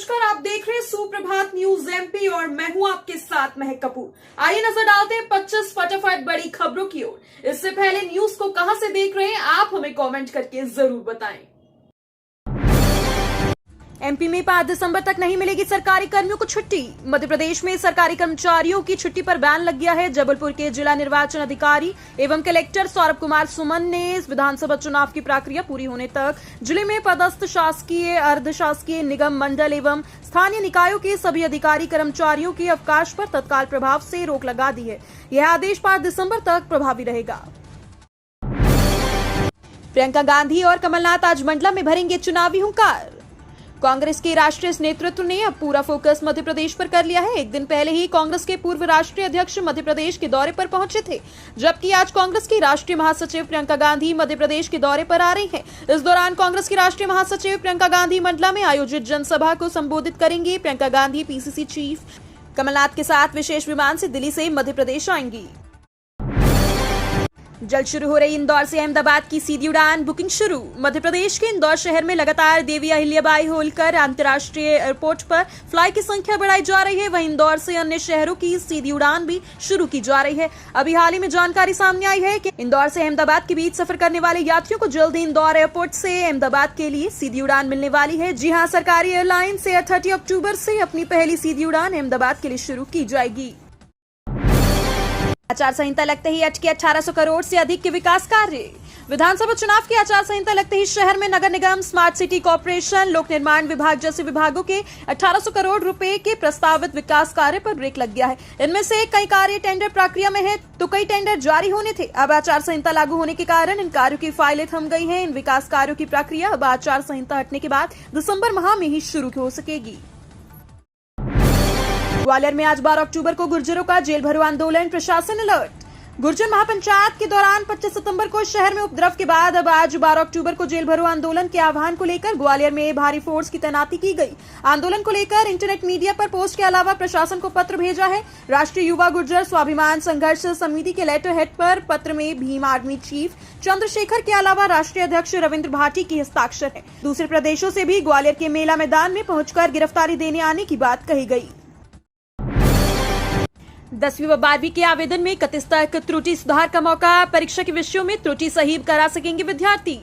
नमस्कार, आप देख रहे हैं सुप्रभात न्यूज एमपी और मैं हूं आपके साथ महक कपूर। आइए नजर डालते हैं 25 फटाफट बड़ी खबरों की ओर। इससे पहले न्यूज को कहां से देख रहे हैं आप हमें कमेंट करके जरूर बताएं। एमपी में 5 दिसंबर तक नहीं मिलेगी सरकारी कर्मियों को छुट्टी। मध्य प्रदेश में सरकारी कर्मचारियों की छुट्टी पर बैन लग गया है। जबलपुर के जिला निर्वाचन अधिकारी एवं कलेक्टर सौरभ कुमार सुमन ने विधानसभा चुनाव की प्रक्रिया पूरी होने तक जिले में पदस्थ शासकीय, अर्धशासकीय, निगम, मंडल एवं स्थानीय निकायों के सभी अधिकारी कर्मचारियों के अवकाश पर तत्काल प्रभाव से रोक लगा दी है। यह आदेश 5 दिसंबर तक प्रभावी रहेगा। प्रियंका गांधी और कमलनाथ आज मंडला में भरेंगे चुनावी हुंकार। कांग्रेस के राष्ट्रीय नेतृत्व ने अब पूरा फोकस मध्य प्रदेश पर कर लिया है। एक दिन पहले ही कांग्रेस के पूर्व राष्ट्रीय अध्यक्ष मध्य प्रदेश के दौरे पर पहुंचे थे, जबकि आज कांग्रेस की राष्ट्रीय महासचिव प्रियंका गांधी मध्य प्रदेश के दौरे पर आ रही हैं। इस दौरान कांग्रेस की राष्ट्रीय महासचिव प्रियंका गांधी मंडला में आयोजित जनसभा को संबोधित करेंगी। प्रियंका गांधी पीसीसी चीफ कमलनाथ के साथ विशेष विमान से दिल्ली से मध्य प्रदेश आएंगी। जल्द शुरू हो रही इंदौर से अहमदाबाद की सीधी उड़ान बुकिंग शुरू। मध्य प्रदेश के इंदौर शहर में लगातार देवी अहिल्याबाई होलकर अंतर्राष्ट्रीय एयरपोर्ट पर फ्लाइट की संख्या बढ़ाई जा रही है। वहीं इंदौर से अन्य शहरों की सीधी उड़ान भी शुरू की जा रही है। अभी हाल ही में जानकारी सामने आई है कि इंदौर से अहमदाबाद के बीच सफर करने वाले यात्रियों को जल्द ही इंदौर एयरपोर्ट से अहमदाबाद के लिए सीधी उड़ान मिलने वाली है। जी हां, सरकारी एयरलाइन से 30 अक्टूबर से अपनी पहली सीधी उड़ान अहमदाबाद के लिए शुरू की जाएगी। आचार संहिता लगते ही अटके 1800 करोड़ से अधिक के विकास कार्य। विधानसभा चुनाव की आचार संहिता लगते ही शहर में नगर निगम, स्मार्ट सिटी कॉर्पोरेशन, लोक निर्माण विभाग जैसे विभागों के 1800 करोड़ रुपए के प्रस्तावित विकास कार्य पर ब्रेक लग गया है। इनमें से कई कार्य टेंडर प्रक्रिया में है तो कई टेंडर जारी होने थे। अब आचार संहिता लागू होने के कारण इन कार्यों की फाइलें थम गई हैं। इन विकास कार्यों की प्रक्रिया अब आचार संहिता हटने के बाद दिसंबर माह में ही शुरू हो सकेगी। ग्वालियर में आज 12 अक्टूबर को गुर्जरों का जेल भरो आंदोलन, प्रशासन अलर्ट। गुर्जर महापंचायत के दौरान 25 सितंबर को शहर में उपद्रव के बाद अब आज 12 अक्टूबर को जेल भरो आंदोलन के आह्वान को लेकर ग्वालियर में भारी फोर्स की तैनाती की गई। आंदोलन को लेकर इंटरनेट मीडिया पर पोस्ट के अलावा प्रशासन को पत्र भेजा है। राष्ट्रीय युवा गुर्जर स्वाभिमान संघर्ष समिति के लेटर हेड पर पत्र में भीम आर्मी चीफ चंद्रशेखर के अलावा राष्ट्रीय अध्यक्ष रविंद्र भाटी की हस्ताक्षर है। दूसरे प्रदेशों से भी ग्वालियर के मेला मैदान में पहुंचकर गिरफ्तारी देने आने की बात कही गई। 10वीं व 12वीं के आवेदन में 31 तक त्रुटि सुधार का मौका। परीक्षा के विषयों में त्रुटि सही करा सकेंगे विद्यार्थी।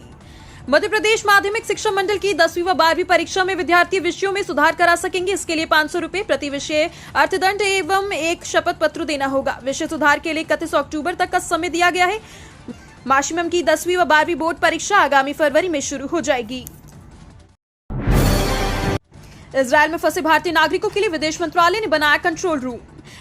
मध्य प्रदेश माध्यमिक शिक्षा मंडल की 10वीं व 12वीं परीक्षा में विद्यार्थी विषयों में सुधार करा सकेंगे। इसके लिए 500 रुपए प्रति विषय अर्थदंड एवं एक शपथ पत्र देना होगा। विषय सुधार के लिए 31 अक्टूबर तक का समय दिया गया है। माशिमम की 10वीं व 12वीं बोर्ड परीक्षा आगामी फरवरी में शुरू हो जाएगी। इजरायल में फंसे भारतीय नागरिकों के लिए विदेश मंत्रालय ने बनाया कंट्रोल रूम।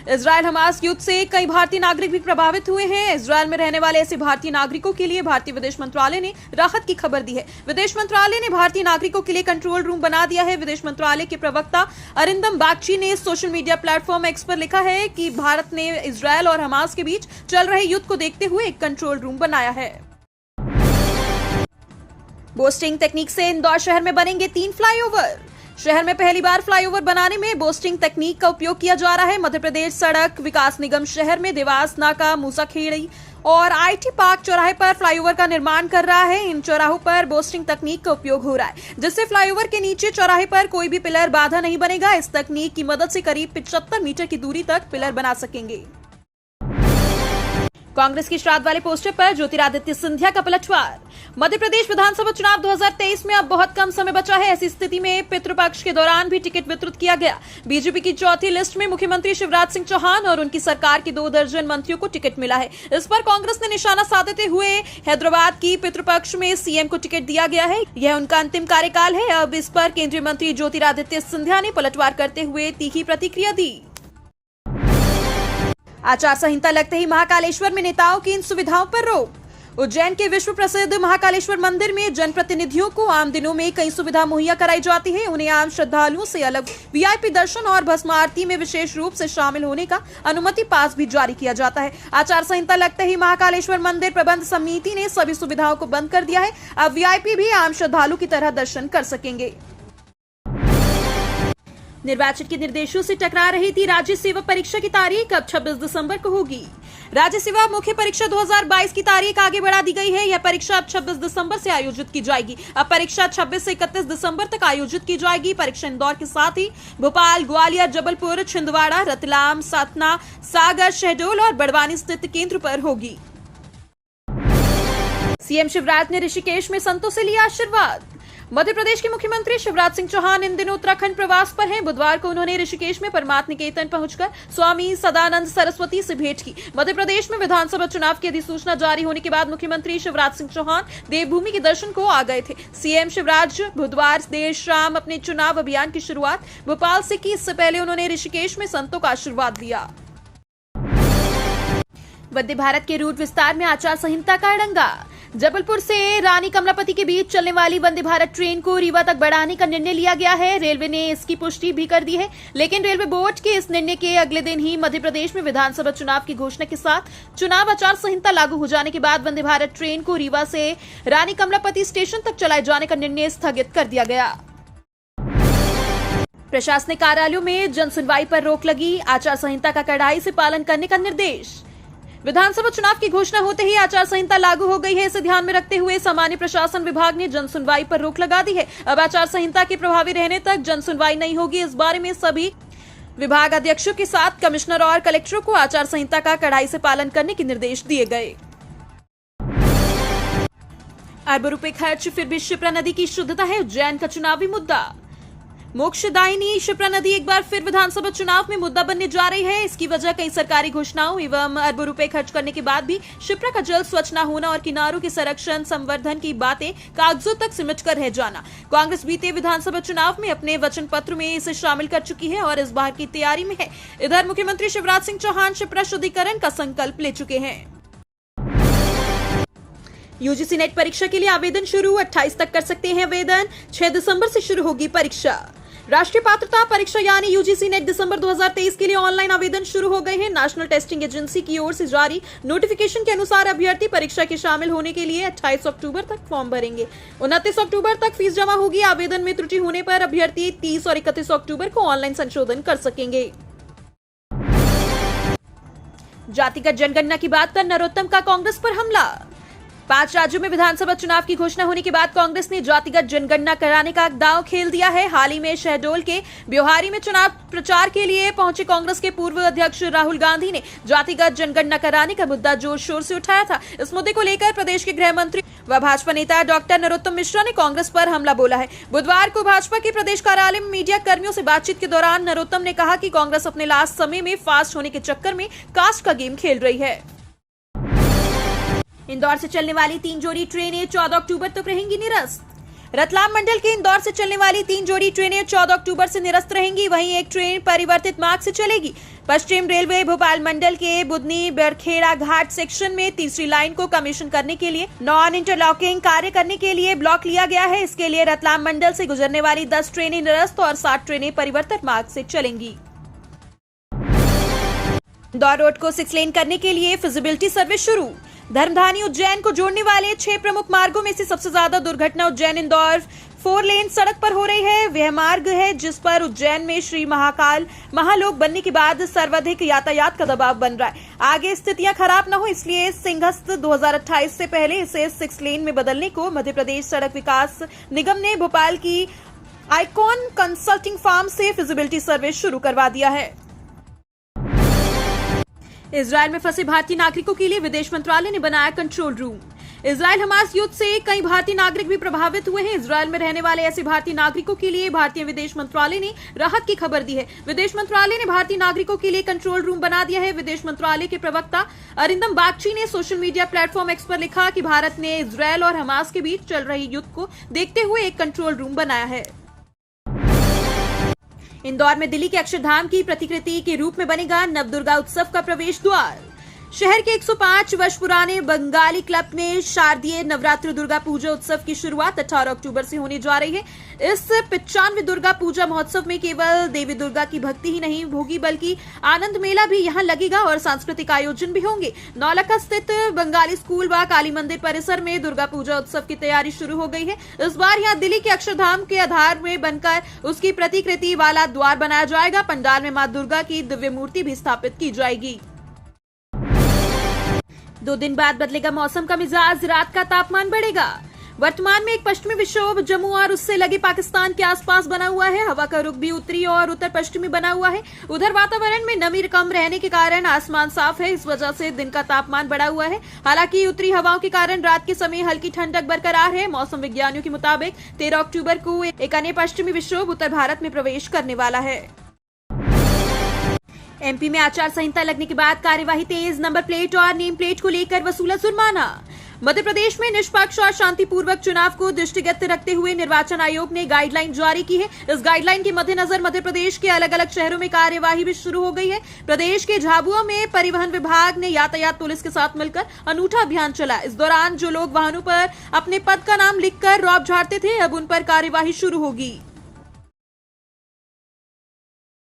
इजरायल हमास युद्ध से कई भारतीय नागरिक भी प्रभावित हुए हैं। इजरायल में रहने वाले ऐसे भारतीय नागरिकों के लिए भारतीय विदेश मंत्रालय ने राहत की खबर दी है। विदेश मंत्रालय ने भारतीय नागरिकों के लिए कंट्रोल रूम बना दिया है। विदेश मंत्रालय के प्रवक्ता अरिंदम बागची ने सोशल मीडिया प्लेटफॉर्म एक्स पर लिखा है कि भारत ने इजरायल और हमास के बीच चल रहे युद्ध को देखते हुए एक कंट्रोल रूम बनाया है। बोस्टिंग तकनीक से इंदौर शहर में बनेंगे 3 फ्लाईओवर। शहर में पहली बार फ्लाईओवर बनाने में बोस्टिंग तकनीक का उपयोग किया जा रहा है। मध्य प्रदेश सड़क विकास निगम शहर में देवास नाका, मूसाखेड़ी और आईटी पार्क चौराहे पर फ्लाईओवर का निर्माण कर रहा है। इन चौराहों पर बोस्टिंग तकनीक का उपयोग हो रहा है, जिससे फ्लाईओवर के नीचे चौराहे पर कोई भी पिलर बाधा नहीं बनेगा। इस तकनीक की मदद से करीब 75 मीटर की दूरी तक पिलर बना सकेंगे। कांग्रेस की श्राद्ध वाले पोस्टर पर ज्योतिरादित्य सिंधिया का पलटवार। मध्य प्रदेश विधानसभा चुनाव 2023 में अब बहुत कम समय बचा है। ऐसी स्थिति में पितृपक्ष के दौरान भी टिकट वितरित किया गया। बीजेपी की चौथी लिस्ट में मुख्यमंत्री शिवराज सिंह चौहान और उनकी सरकार के 2 दर्जन मंत्रियों को टिकट मिला है। इस पर कांग्रेस ने निशाना साधते हुए हैदराबाद की पितृपक्ष में सीएम को टिकट दिया गया है। यह उनका अंतिम कार्यकाल है। अब इस पर केंद्रीय मंत्री ज्योतिरादित्य सिंधिया ने पलटवार करते हुए तीखी प्रतिक्रिया दी। आचार संहिता लगते ही महाकालेश्वर में नेताओं की इन सुविधाओं पर रोक। उज्जैन के विश्व प्रसिद्ध महाकालेश्वर मंदिर में जनप्रतिनिधियों को आम दिनों में कई सुविधा मुहैया कराई जाती है। उन्हें आम श्रद्धालुओं से अलग वीआईपी दर्शन और भस्म आरती में विशेष रूप से शामिल होने का अनुमति पास भी जारी किया जाता है। आचार संहिता लगते ही महाकालेश्वर मंदिर प्रबंध समिति ने सभी सुविधाओं को बंद कर दिया है। अब वीआईपी भी आम श्रद्धालु की तरह दर्शन कर सकेंगे। निर्वाचन के निर्देशों से टकरा रही थी राज्य सेवा परीक्षा की तारीख अब 26 दिसंबर को होगी। राज्य सेवा मुख्य परीक्षा 2022 की तारीख आगे बढ़ा दी गई है। यह परीक्षा अब 26 दिसंबर से आयोजित की जाएगी। अब परीक्षा 26 से 31 दिसंबर तक आयोजित की जाएगी। परीक्षा इंदौर के साथ ही भोपाल, ग्वालियर, जबलपुर, छिंदवाड़ा, रतलाम, सतना, सागर, शहडोल और बड़वानी स्थित केंद्र पर होगी। सीएम शिवराज ने ऋषिकेश में संतों से लिया आशीर्वाद। मध्य प्रदेश के मुख्यमंत्री शिवराज सिंह चौहान इन दिनों उत्तराखंड प्रवास पर हैं। बुधवार को उन्होंने ऋषिकेश में परमार्थ निकेतन पहुंचकर स्वामी सदानंद सरस्वती से भेंट की। मध्य प्रदेश में विधानसभा चुनाव की अधिसूचना जारी होने के बाद मुख्यमंत्री शिवराज सिंह चौहान देवभूमि के दर्शन को आ गए थे। सीएम शिवराज बुधवार देर शाम अपने चुनाव अभियान की शुरुआत भोपाल से की। इससे पहले उन्होंने ऋषिकेश में संतों का आशीर्वाद लिया। वंदे भारत के रूट विस्तार में आचार संहिता का अड़ंगा। जबलपुर से रानी कमलापति के बीच चलने वाली वंदे भारत ट्रेन को रीवा तक बढ़ाने का निर्णय लिया गया है। रेलवे ने इसकी पुष्टि भी कर दी है, लेकिन रेलवे बोर्ड के इस निर्णय के अगले दिन ही मध्य प्रदेश में विधानसभा चुनाव की घोषणा के साथ चुनाव आचार संहिता लागू हो जाने के बाद वंदे भारत ट्रेन को रीवा से रानी कमलापति स्टेशन तक चलाए जाने का निर्णय स्थगित कर दिया गया। प्रशासनिक कार्यालयों में जन सुनवाई पर रोक लगी। आचार संहिता का कड़ाई से पालन करने का निर्देश। विधानसभा चुनाव की घोषणा होते ही आचार संहिता लागू हो गई है। इसे ध्यान में रखते हुए सामान्य प्रशासन विभाग ने जन सुनवाई पर रोक लगा दी है। अब आचार संहिता के प्रभावी रहने तक जन सुनवाई नहीं होगी। इस बारे में सभी विभाग अध्यक्षों के साथ कमिश्नर और कलेक्टरों को आचार संहिता का कड़ाई से पालन करने के निर्देश दिए गए। अरबों रुपए खर्च फिर भी शिप्रा नदी की शुद्धता है उज्जैन का चुनावी मुद्दा। मोक्षदायिनी शिप्रा नदी एक बार फिर विधानसभा चुनाव में मुद्दा बनने जा रही है। इसकी वजह कई सरकारी घोषणाओं एवं अरबों रुपए खर्च करने के बाद भी शिप्रा का जल स्वच्छ न होना और किनारों के संरक्षण संवर्धन की बातें कागजों तक सिमट कर रह जाना। कांग्रेस बीते विधानसभा चुनाव में अपने वचन पत्र में इसे शामिल कर चुकी है और इस बार की तैयारी में है। इधर मुख्यमंत्री शिवराज सिंह चौहान शिप्रा शुद्धिकरण का संकल्प ले चुके हैं। यूजीसी नेट परीक्षा के लिए आवेदन शुरू 28 तक कर सकते हैं आवेदन। 6 दिसंबर से शुरू होगी परीक्षा। राष्ट्रीय पात्रता परीक्षा यानी यूजीसी नेट दिसंबर 2023 के लिए ऑनलाइन आवेदन शुरू हो गए हैं। नेशनल टेस्टिंग एजेंसी की ओर से जारी नोटिफिकेशन के अनुसार अभ्यर्थी परीक्षा के शामिल होने के लिए 28 अक्टूबर तक फॉर्म भरेंगे। 29 अक्टूबर तक फीस जमा होगी। आवेदन में त्रुटि होने पर अभ्यर्थी 30 और 31 अक्टूबर को ऑनलाइन संशोधन कर सकेंगे। जातिगत जनगणना की बात पर नरोत्तम का कांग्रेस पर हमला। 5 राज्यों में विधानसभा चुनाव की घोषणा होने के बाद कांग्रेस ने जातिगत जनगणना कराने का दांव खेल दिया है। हाल ही में शहडोल के ब्योहारी में चुनाव प्रचार के लिए पहुंचे कांग्रेस के पूर्व अध्यक्ष राहुल गांधी ने जातिगत जनगणना कराने का मुद्दा जोर शोर से उठाया था। इस मुद्दे को लेकर प्रदेश के गृह मंत्री व भाजपा नेता डॉक्टर नरोत्तम मिश्रा ने कांग्रेस पर हमला बोला है। बुधवार को भाजपा के प्रदेश कार्यालय में मीडिया कर्मियों से बातचीत के दौरान नरोत्तम ने कहा कि कांग्रेस अपने लास्ट समय में फास्ट होने के चक्कर में कास्ट का गेम खेल रही है। इंदौर से चलने वाली 3 जोड़ी ट्रेनें 14 अक्टूबर तक रहेंगी निरस्त। रतलाम मंडल के इंदौर से चलने वाली 3 जोड़ी ट्रेनें 14 अक्टूबर से निरस्त रहेंगी। वहीं एक ट्रेन परिवर्तित मार्ग से चलेगी। पश्चिम रेलवे भोपाल मंडल के बुधनी बरखेड़ा घाट सेक्शन में तीसरी लाइन को कमीशन करने के लिए नॉन इंटरलॉकिंग कार्य करने के लिए ब्लॉक लिया गया है। इसके लिए रतलाम मंडल से गुजरने वाली 10 ट्रेनें निरस्त और 7 ट्रेनें परिवर्तित मार्ग से चलेंगी। इंदौर रोड को 6 लेन करने के लिए फिजिबिलिटी सर्वे शुरू। धर्मधानी उज्जैन को जोड़ने वाले 6 प्रमुख मार्गों में से सबसे ज्यादा दुर्घटना उज्जैन इंदौर 4 लेन सड़क पर हो रही है। वह मार्ग है जिस पर उज्जैन में श्री महाकाल महालोक बनने के बाद सर्वाधिक यातायात का दबाव बन रहा है। आगे स्थितियां खराब न हो इसलिए सिंहस्थ 2028 से पहले इसे 6 लेन में बदलने को मध्य प्रदेश सड़क विकास निगम ने भोपाल की आइकॉन कंसल्टिंग फर्म से फिजिबिलिटी सर्वे शुरू करवा दिया है। इजरायल में फंसे भारतीय नागरिकों के लिए विदेश मंत्रालय ने बनाया कंट्रोल रूम। इजरायल हमास युद्ध से कई भारतीय नागरिक भी प्रभावित हुए हैं। इजरायल में रहने वाले ऐसे भारतीय नागरिकों के लिए भारतीय विदेश मंत्रालय ने राहत की खबर दी है। विदेश मंत्रालय ने भारतीय नागरिकों के लिए कंट्रोल रूम बना दिया है। विदेश मंत्रालय के प्रवक्ता अरिंदम बागची ने सोशल मीडिया प्लेटफॉर्म एक्स पर लिखा कि भारत ने इजरायल और हमास के बीच चल रहे युद्ध को देखते हुए एक कंट्रोल रूम बनाया है। इंदौर में दिल्ली के अक्षरधाम की प्रतिकृति के रूप में बनेगा नवदुर्गा उत्सव का प्रवेश द्वार। शहर के 105 वर्ष पुराने बंगाली क्लब में शारदीय नवरात्र दुर्गा पूजा उत्सव की शुरुआत 18 अक्टूबर से होने जा रही है। इस 95वें दुर्गा पूजा महोत्सव में केवल देवी दुर्गा की भक्ति ही नहीं होगी बल्कि आनंद मेला भी यहां लगेगा और सांस्कृतिक आयोजन भी होंगे। नौलखा स्थित बंगाली स्कूल व काली मंदिर परिसर में दुर्गा पूजा उत्सव की तैयारी शुरू हो गई है। इस बार यहां दिल्ली के अक्षरधाम के आधार में बनकर उसकी प्रतिकृति वाला द्वार बनाया जाएगा। पंडाल में मां दुर्गा की दिव्य मूर्ति भी स्थापित की जाएगी। 2 दिन बाद बदलेगा मौसम का मिजाज, रात का तापमान बढ़ेगा। वर्तमान में एक पश्चिमी विक्षोभ जम्मू और उससे लगे पाकिस्तान के आसपास बना हुआ है। हवा का रुख भी उत्तरी और उत्तर पश्चिमी बना हुआ है। उधर वातावरण में नमी कम रहने के कारण आसमान साफ है। इस वजह से दिन का तापमान बढ़ा हुआ है। हालांकि उत्तरी हवाओं के कारण रात के समय हल्की ठंडक बरकरार है। मौसम विज्ञानियों के मुताबिक 13 अक्टूबर को एक अन्य पश्चिमी विक्षोभ उत्तर भारत में प्रवेश करने वाला है। एमपी में आचार संहिता लगने के बाद कार्यवाही तेज, नंबर प्लेट और नेम प्लेट को लेकर वसूला जुर्माना। मध्य प्रदेश में निष्पक्ष और शांतिपूर्वक चुनाव को दृष्टिगत रखते हुए निर्वाचन आयोग ने गाइडलाइन जारी की है। इस गाइडलाइन के मद्देनजर मध्य प्रदेश के अलग अलग शहरों में कार्यवाही भी शुरू हो गई है। प्रदेश के झाबुआ में परिवहन विभाग ने यातायात पुलिस के साथ मिलकर अनूठा अभियान चलाया। इस दौरान जो लोग वाहनों पर अपने पद का नाम लिखकर रौब झाड़ते थे, अब उन पर कार्यवाही शुरू होगी।